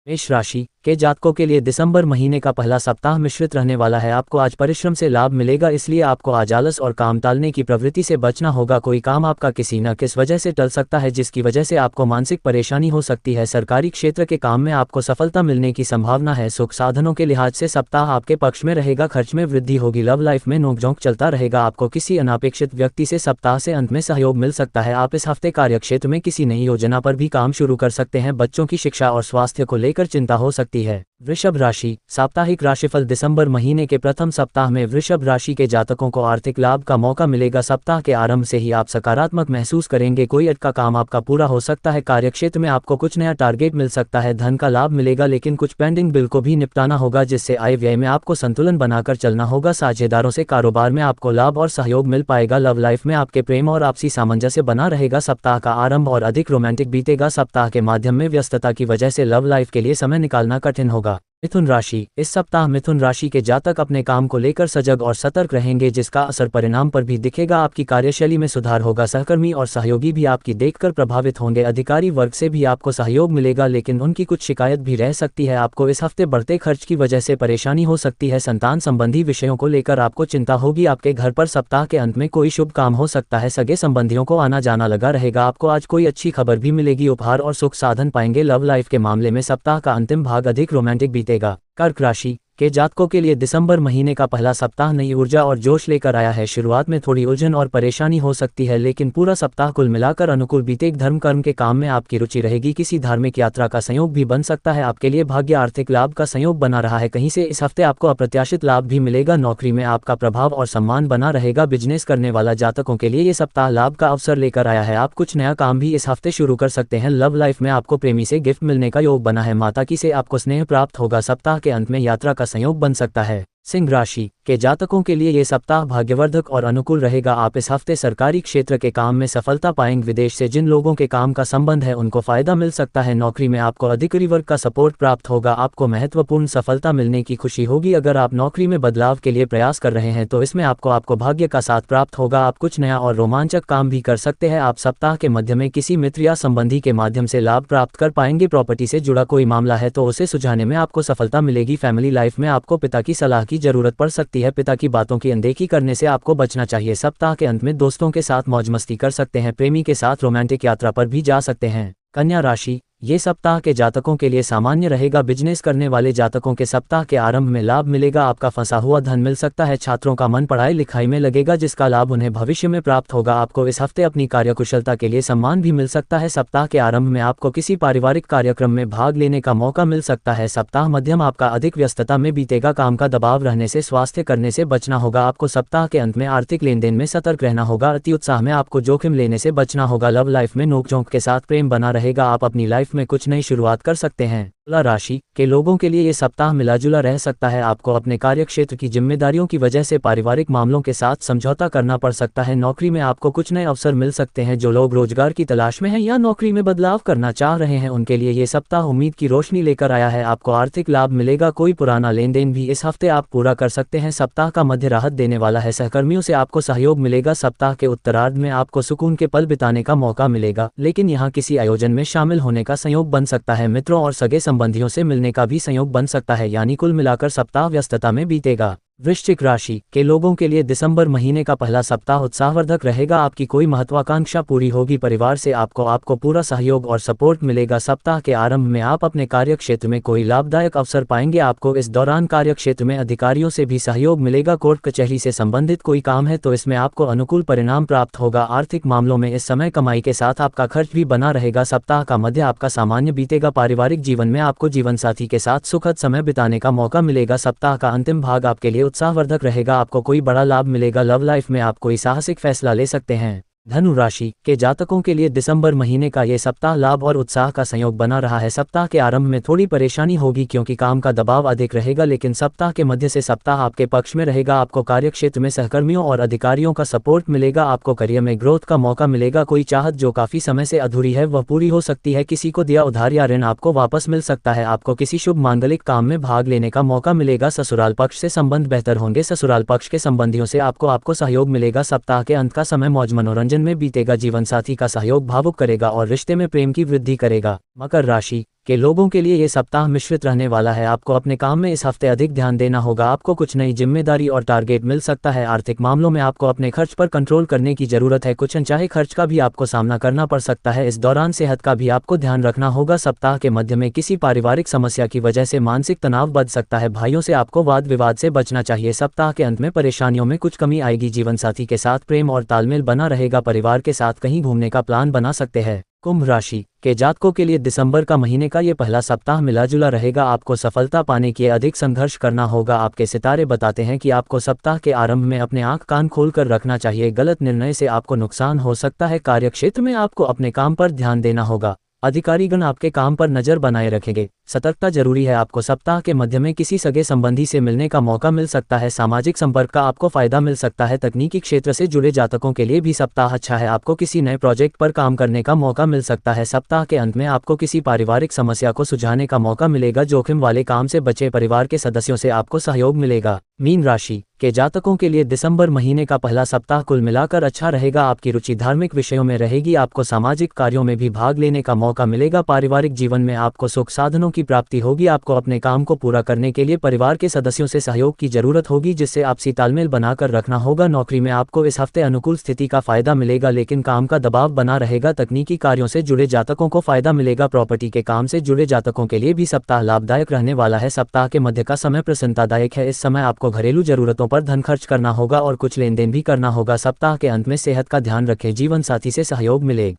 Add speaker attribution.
Speaker 1: मेष राशि के जातकों के लिए दिसंबर महीने का पहला सप्ताह मिश्रित रहने वाला है। आपको आज परिश्रम से लाभ मिलेगा, इसलिए आपको आज आलस और काम टालने की प्रवृत्ति से बचना होगा। कोई काम आपका किसी न किस वजह से टल सकता है, जिसकी वजह से आपको मानसिक परेशानी हो सकती है। सरकारी क्षेत्र के काम में आपको सफलता मिलने की संभावना है। सुख साधनों के लिहाज से सप्ताह आपके पक्ष में रहेगा। खर्च में वृद्धि होगी। लव लाइफ में नोकझोंक चलता रहेगा। आपको किसी अनापेक्षित व्यक्ति से सप्ताह से अंत में सहयोग मिल सकता है। आप इस हफ्ते कार्यक्षेत्र में किसी नई योजना पर भी काम शुरू कर सकते हैं। बच्चों की शिक्षा और स्वास्थ्य को लेकर चिंता हो सकती है। वृषभ राशि साप्ताहिक राशिफल दिसंबर महीने के प्रथम सप्ताह में वृषभ राशि के जातकों को आर्थिक लाभ का मौका मिलेगा। सप्ताह के आरंभ से ही आप सकारात्मक महसूस करेंगे। कोई अटका काम आपका पूरा हो सकता है। कार्यक्षेत्र में आपको कुछ नया टारगेट मिल सकता है। धन का लाभ मिलेगा, लेकिन कुछ पेंडिंग बिल को भी निपटाना होगा, जिससे आय व्यय में आपको संतुलन बनाकर चलना होगा। साझेदारों से कारोबार में आपको लाभ और सहयोग मिल पाएगा। लव लाइफ में आपके प्रेम और आपसी सामंजस्य बना रहेगा। सप्ताह का आरंभ और अधिक रोमांटिक बीतेगा। सप्ताह के माध्यम में व्यस्तता की वजह से लव लाइफ के लिए समय निकालना कठिन होगा। मिथुन राशि इस सप्ताह मिथुन राशि के जातक अपने काम को लेकर सजग और सतर्क रहेंगे, जिसका असर परिणाम पर भी दिखेगा। आपकी कार्यशैली में सुधार होगा। सहकर्मी और सहयोगी भी आपकी देखकर प्रभावित होंगे। अधिकारी वर्ग से भी आपको सहयोग मिलेगा, लेकिन उनकी कुछ शिकायत भी रह सकती है। आपको इस हफ्ते बढ़ते खर्च की वजह से परेशानी हो सकती है। संतान संबंधी विषयों को लेकर आपको चिंता होगी। आपके घर पर सप्ताह के अंत में कोई शुभ काम हो सकता है। सगे संबंधियों को आना जाना लगा रहेगा। आपको आज कोई अच्छी खबर भी मिलेगी। उपहार और सुख साधन पाएंगे। लव लाइफ के मामले में सप्ताह का अंतिम भाग अधिक रोमांटिक बीतेगा। कर्क राशि के जातकों के लिए दिसंबर महीने का पहला सप्ताह नई ऊर्जा और जोश लेकर आया है। शुरुआत में थोड़ी उलझन और परेशानी हो सकती है, लेकिन पूरा सप्ताह कुल मिलाकर अनुकूल बीतेगा। धर्म कर्म के काम में आपकी रुचि रहेगी। किसी धार्मिक यात्रा का संयोग भी बन सकता है। आपके लिए भाग्य आर्थिक लाभ का संयोग बना रहा है। कहीं से इस हफ्ते आपको अप्रत्याशित लाभ भी मिलेगा। नौकरी में आपका प्रभाव और सम्मान बना रहेगा। बिजनेस करने वाला जातकों के लिए ये सप्ताह लाभ का अवसर लेकर आया है। आप कुछ नया काम भी इस हफ्ते शुरू कर सकते हैं। लव लाइफ में आपको प्रेमी से गिफ्ट मिलने का योग बना है। माता की से आपको स्नेह प्राप्त होगा। सप्ताह के अंत में यात्रा का संयोग बन सकता है। सिंह राशि के जातकों के लिए ये सप्ताह भाग्यवर्धक और अनुकूल रहेगा। आप इस हफ्ते सरकारी क्षेत्र के काम में सफलता पाएंगे। विदेश से जिन लोगों के काम का संबंध है उनको फायदा मिल सकता है। नौकरी में आपको अधिकारी वर्ग का सपोर्ट प्राप्त होगा। आपको महत्वपूर्ण सफलता मिलने की खुशी होगी। अगर आप नौकरी में बदलाव के लिए प्रयास कर रहे हैं तो इसमें आपको भाग्य का साथ प्राप्त होगा। आप कुछ नया और रोमांचक काम भी कर सकते हैं। आप सप्ताह के मध्य में किसी मित्र या संबंधी के माध्यम से लाभ प्राप्त कर पाएंगे। प्रॉपर्टी से जुड़ा कोई मामला है तो उसे सुलझाने में आपको सफलता मिलेगी। फैमिली लाइफ में आपको पिता की सलाह की जरूरत पड़ सकती है। पिता की बातों की अनदेखी करने से आपको बचना चाहिए। सप्ताह के अंत में दोस्तों के साथ मौज मस्ती कर सकते हैं। प्रेमी के साथ रोमांटिक यात्रा पर भी जा सकते हैं। कन्या राशि ये सप्ताह के जातकों के लिए सामान्य रहेगा। बिजनेस करने वाले जातकों के सप्ताह के आरंभ में लाभ मिलेगा। आपका फंसा हुआ धन मिल सकता है। छात्रों का मन पढ़ाई लिखाई में लगेगा, जिसका लाभ उन्हें भविष्य में प्राप्त होगा। आपको इस हफ्ते अपनी कार्यकुशलता के लिए सम्मान भी मिल सकता है। सप्ताह के आरंभ में आपको किसी पारिवारिक कार्यक्रम में भाग लेने का मौका मिल सकता है। सप्ताह मध्यम आपका अधिक व्यस्तता में बीतेगा। काम का दबाव रहने से स्वास्थ्य करने से बचना होगा। आपको सप्ताह के अंत में आर्थिक लेन देन में सतर्क रहना होगा। अति उत्साह में आपको जोखिम लेने से बचना होगा। लव लाइफ में नोकझोंक के साथ प्रेम बना रहेगा। आप अपनी लाइफ में कुछ नई शुरुआत कर सकते हैं। तुला राशि के लोगों के लिए ये सप्ताह मिलाजुला रह सकता है। आपको अपने कार्यक्षेत्र की जिम्मेदारियों की वजह से पारिवारिक मामलों के साथ समझौता करना पड़ सकता है। नौकरी में आपको कुछ नए अवसर मिल सकते हैं। जो लोग रोजगार की तलाश में हैं या नौकरी में बदलाव करना चाह रहे हैं उनके लिए ये सप्ताह उम्मीद की रोशनी लेकर आया है। आपको आर्थिक लाभ मिलेगा। कोई पुराना लेन देन भी इस हफ्ते आप पूरा कर सकते हैं। सप्ताह का मध्य राहत देने वाला है। सहकर्मियों से आपको सहयोग मिलेगा। सप्ताह के उत्तरार्ध में आपको सुकून के पल बिताने का मौका मिलेगा, लेकिन यहाँ किसी आयोजन में शामिल होने का संयोग बन सकता है। मित्रों और सगे संबंधियों से मिलने का भी संयोग बन सकता है। यानी कुल मिलाकर सप्ताह व्यस्तता में बीतेगा। वृश्चिक राशि के लोगों के लिए दिसंबर महीने का पहला सप्ताह उत्साहवर्धक रहेगा। आपकी कोई महत्वाकांक्षा पूरी होगी। परिवार से आपको पूरा सहयोग और सपोर्ट मिलेगा। सप्ताह के आरंभ में आप अपने कार्यक्षेत्र में कोई लाभदायक अवसर पाएंगे। आपको इस दौरान कार्यक्षेत्र में अधिकारियों से भी सहयोग मिलेगा। कोर्ट कचहरी से संबंधित कोई काम है तो इसमें आपको अनुकूल परिणाम प्राप्त होगा। आर्थिक मामलों में इस समय कमाई के साथ आपका खर्च भी बना रहेगा। सप्ताह का मध्य आपका सामान्य बीतेगा। पारिवारिक जीवन में आपको जीवनसाथी के साथ सुखद समय बिताने का मौका मिलेगा। सप्ताह का अंतिम भाग आपके लिए उत्साहवर्धक रहेगा। आपको कोई बड़ा लाभ मिलेगा। लव लाइफ में आप कोई साहसिक फैसला ले सकते हैं। धनु राशि के जातकों के लिए दिसंबर महीने का ये सप्ताह लाभ और उत्साह का संयोग बना रहा है। सप्ताह के आरंभ में थोड़ी परेशानी होगी क्योंकि काम का दबाव अधिक रहेगा, लेकिन सप्ताह के मध्य से सप्ताह आपके पक्ष में रहेगा। आपको कार्यक्षेत्र में सहकर्मियों और अधिकारियों का सपोर्ट मिलेगा। आपको करियर में ग्रोथ का मौका मिलेगा। कोई चाहत जो काफी समय से अधूरी है वह पूरी हो सकती है। किसी को दिया उधार या ऋण आपको वापस मिल सकता है। आपको किसी शुभ मांगलिक काम में भाग लेने का मौका मिलेगा। ससुराल पक्ष से संबंध बेहतर होंगे। ससुराल पक्ष के संबंधियों से आपको सहयोग मिलेगा। सप्ताह के अंत का समय मौज मनोरंजन में बीतेगा। जीवन साथी का सहयोग भावुक करेगा और रिश्ते में प्रेम की वृद्धि करेगा। मकर राशि के लोगों के लिए ये सप्ताह मिश्रित रहने वाला है। आपको अपने काम में इस हफ्ते अधिक ध्यान देना होगा। आपको कुछ नई जिम्मेदारी और टारगेट मिल सकता है। आर्थिक मामलों में आपको अपने खर्च पर कंट्रोल करने की जरूरत है। कुछ अनचाहे खर्च का भी आपको सामना करना पड़ सकता है। इस दौरान सेहत का भी आपको ध्यान रखना होगा। सप्ताह के मध्य में किसी पारिवारिक समस्या की वजह से मानसिक तनाव बढ़ सकता है। भाइयों से आपको वाद विवाद से बचना चाहिए। सप्ताह के अंत में परेशानियों में कुछ कमी आएगी। जीवन साथी के साथ प्रेम और तालमेल बना रहेगा। परिवार के साथ कहीं घूमने का प्लान बना सकते हैं। कुंभ राशि के जातकों के लिए दिसंबर का महीने का ये पहला सप्ताह मिला जुला रहेगा। आपको सफलता पाने के लिए अधिक संघर्ष करना होगा। आपके सितारे बताते हैं कि आपको सप्ताह के आरंभ में अपने आंख कान खोलकर रखना चाहिए। गलत निर्णय से आपको नुकसान हो सकता है। कार्यक्षेत्र में आपको अपने काम पर ध्यान देना होगा। अधिकारीगण आपके काम पर नजर बनाए रखेंगे। सतर्कता जरूरी है। आपको सप्ताह के मध्य में किसी सगे संबंधी से मिलने का मौका मिल सकता है। सामाजिक संपर्क का आपको फायदा मिल सकता है। तकनीकी क्षेत्र से जुड़े जातकों के लिए भी सप्ताह अच्छा है। आपको किसी नए प्रोजेक्ट पर काम करने का मौका मिल सकता है। सप्ताह के अंत में आपको किसी पारिवारिक समस्या को सुलझाने का मौका मिलेगा। जोखिम वाले काम से बचे। परिवार के सदस्यों से आपको सहयोग मिलेगा। मीन राशि के जातकों के लिए दिसंबर महीने का पहला सप्ताह कुल मिलाकर अच्छा रहेगा। आपकी रुचि धार्मिक विषयों में रहेगी। आपको सामाजिक कार्यों में भी भाग लेने का मौका मिलेगा। पारिवारिक जीवन में आपको सुख साधनों की प्राप्ति होगी। आपको अपने काम को पूरा करने के लिए परिवार के सदस्यों से सहयोग की जरूरत होगी, जिससे आपसी तालमेल बनाकर रखना होगा। नौकरी में आपको इस हफ्ते अनुकूल स्थिति का फायदा मिलेगा, लेकिन काम का दबाव बना रहेगा। तकनीकी कार्यों से जुड़े जातकों को फायदा मिलेगा। प्रॉपर्टी के काम से जुड़े जातकों के लिए भी सप्ताह लाभदायक रहने वाला है। सप्ताह के मध्य का समय प्रसन्नतादायक है। इस समय आपको घरेलू जरूरतों पर धन खर्च करना होगा और कुछ लेन देन भी करना होगा। सप्ताह के अंत में सेहत का ध्यान रखें। जीवन साथी से सहयोग मिलेगा।